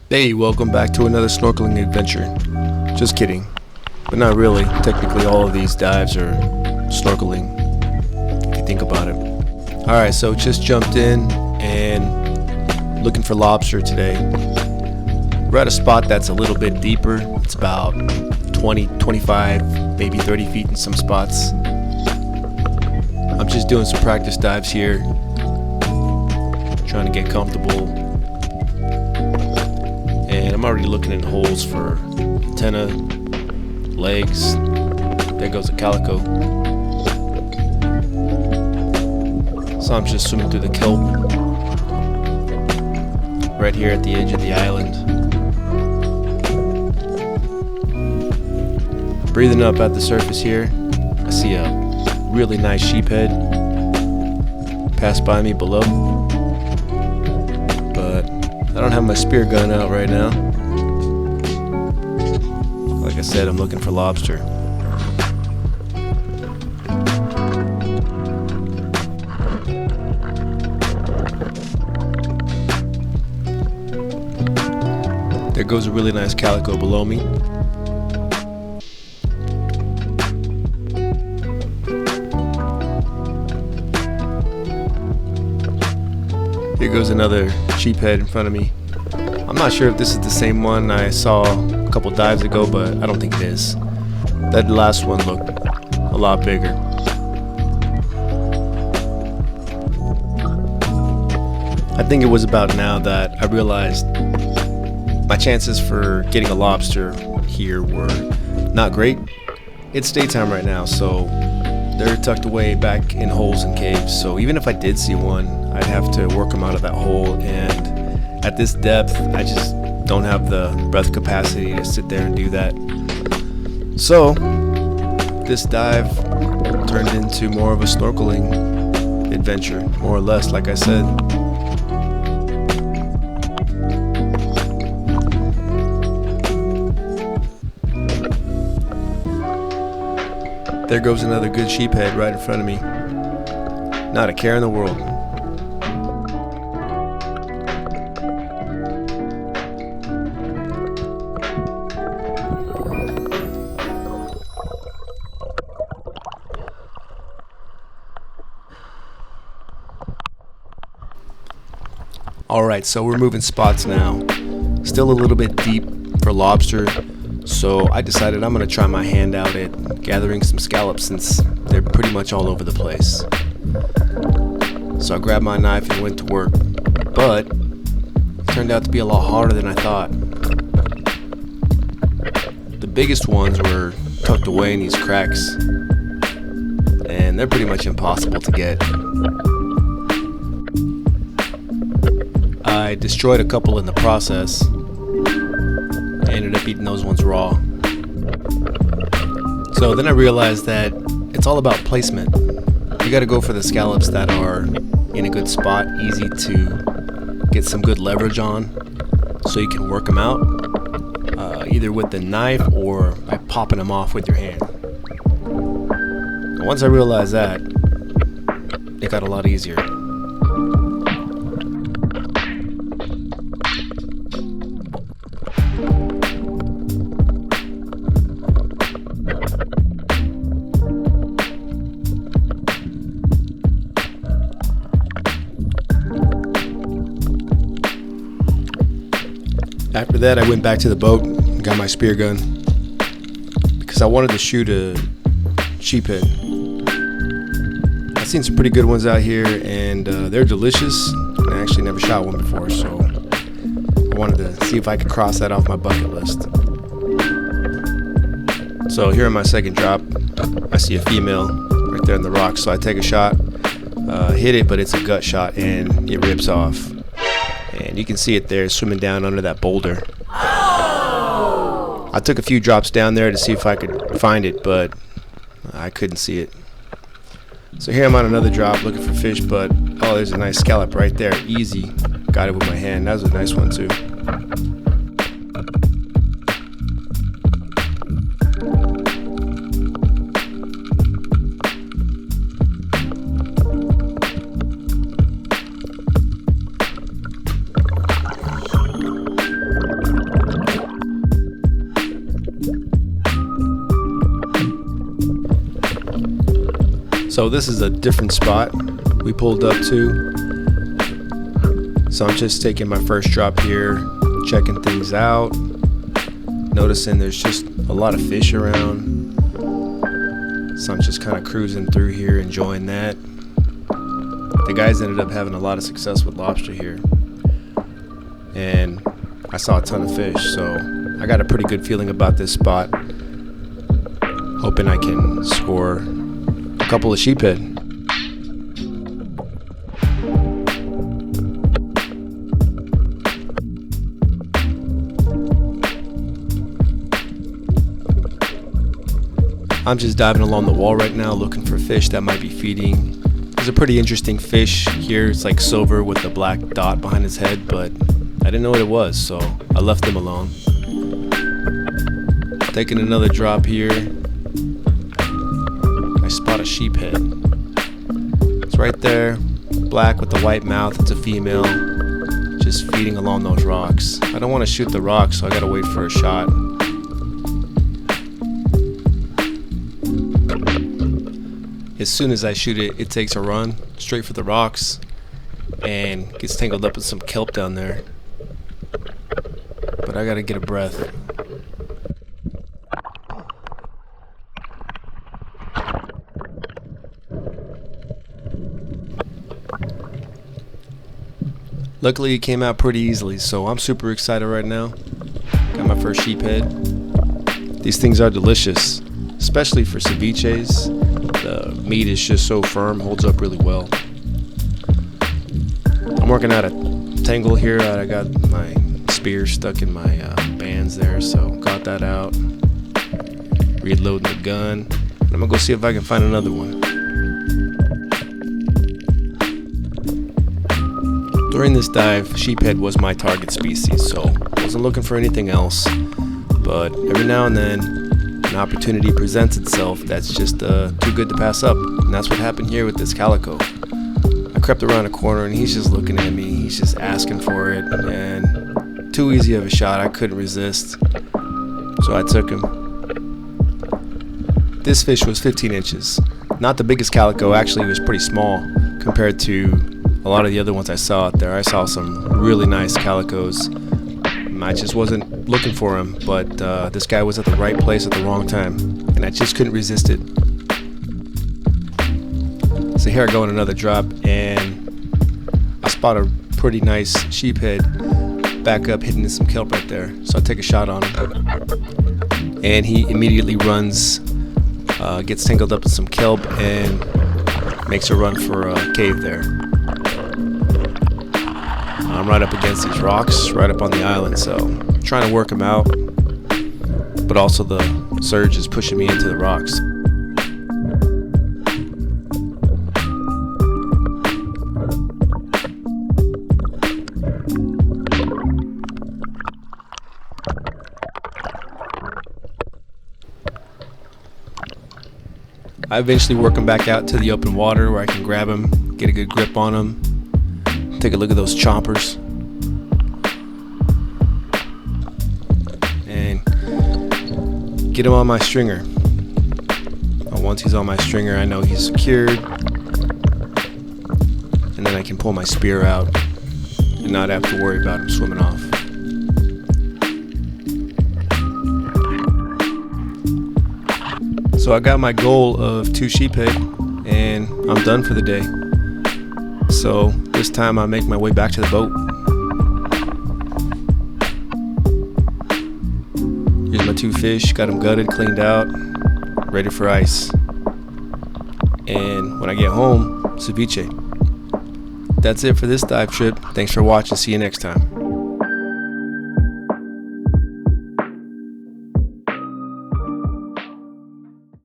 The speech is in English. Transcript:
Hey, welcome back to another snorkeling adventure. Just kidding, but not really. Technically all of these dives are snorkeling, if you think about it. Alright, so just jumped in and looking for lobster today. We're at a spot that's a little bit deeper. It's about 20, 25, maybe 30 feet in some spots. I'm just doing some practice dives here, trying to get comfortable. And I'm already looking in holes for antenna, legs. There goes a calico. So I'm just swimming through the kelp right here at the edge of the island. Breathing up at the surface here, I see a really nice sheephead pass by me below. But I don't have my spear gun out right now. Like I said, I'm looking for lobster. There goes a really nice calico below me. Here goes another sheephead in front of me. I'm not sure if this is the same one I saw a couple dives ago, but I don't think it is. That last one looked a lot bigger. I think it was about now that I realized my chances for getting a lobster here were not great. It's daytime right now, so they're tucked away back in holes and caves. So even if I did see one, I'd have to work them out of that hole, and at this depth I just don't have the breath capacity to sit there and do that. So this dive turned into more of a snorkeling adventure, more or less, like I said. There goes another good sheephead right in front of me. Not a care in the world. Alright, so we're moving spots now. Still a little bit deep for lobster, so I decided I'm going to try my hand out at gathering some scallops since they're pretty much all over the place. So I grabbed my knife and went to work, but it turned out to be a lot harder than I thought. The biggest ones were tucked away in these cracks, and they're pretty much impossible to get. I destroyed a couple in the process. I ended up eating those ones raw. So then I realized that it's all about placement. You gotta go for the scallops that are in a good spot, easy to get some good leverage on, so you can work them out, either with the knife or by popping them off with your hand. And once I realized that, it got a lot easier. After that, I went back to the boat and got my spear gun because I wanted to shoot a sheephead. I've seen some pretty good ones out here, and they're delicious. I actually never shot one before, so I wanted to see if I could cross that off my bucket list. So here on my second drop, I see a female right there in the rocks, so I take a shot, hit it, but it's a gut shot and it rips off. And you can see it there swimming down under that boulder. I took a few drops down there to see if I could find it, but I couldn't see it. So here I'm on another drop looking for fish, but oh, there's a nice scallop right there. Easy. Got it with my hand. That was a nice one too. So this is a different spot we pulled up to. So I'm just taking my first drop here, checking things out, noticing there's just a lot of fish around. So I'm just kind of cruising through here, enjoying that. The guys ended up having a lot of success with lobster here, and I saw a ton of fish, so I got a pretty good feeling about this spot. Hoping I can score a couple of sheephead. I'm just diving along the wall right now looking for fish that might be feeding. There's a pretty interesting fish here. It's like silver with a black dot behind his head, but I didn't know what it was, so I left him alone. Taking another drop here. I spot a sheephead. It's right there, black with the white mouth. It's a female, just feeding along those rocks. I don't want to shoot the rocks, so I gotta wait for a shot. As soon as I shoot it, it takes a run straight for the rocks and gets tangled up with some kelp down there. But I gotta get a breath. Luckily it came out pretty easily, so I'm super excited right now. Got my first sheephead. These things are delicious, especially for ceviches. The meat is just so firm, holds up really well. I'm working out a tangle here. I got my spear stuck in my bands there, so got that out. Reloading the gun. And I'm gonna go see if I can find another one. During this dive, sheephead was my target species, so I wasn't looking for anything else. But every now and then, an opportunity presents itself that's just too good to pass up, and that's what happened here with this calico. I crept around a corner and he's just looking at me, he's just asking for it, and too easy of a shot, I couldn't resist, so I took him. This fish was 15 inches, not the biggest calico. Actually it was pretty small compared to a lot of the other ones I saw out there. I saw some really nice calicos. I just wasn't looking for him, but this guy was at the right place at the wrong time, and I just couldn't resist it. So here I go on another drop, and I spot a pretty nice sheephead back up hitting some kelp right there. So I take a shot on him, and he immediately runs, gets tangled up in some kelp, and makes a run for a cave there. I'm right up against these rocks, right up on the island, so I'm trying to work him out, but also the surge is pushing me into the rocks. I eventually work him back out to the open water where I can grab him, get a good grip on him. Take a look at those chompers and get him on my stringer. Once he's on my stringer, I know he's secured, and then I can pull my spear out and not have to worry about him swimming off. So I got my goal of 2 sheephead, and I'm done for the day. So this time I make my way back to the boat. Here's my 2 fish, got them gutted, cleaned out, ready for ice. And when I get home, ceviche. That's it for this dive trip. Thanks for watching. See you next time.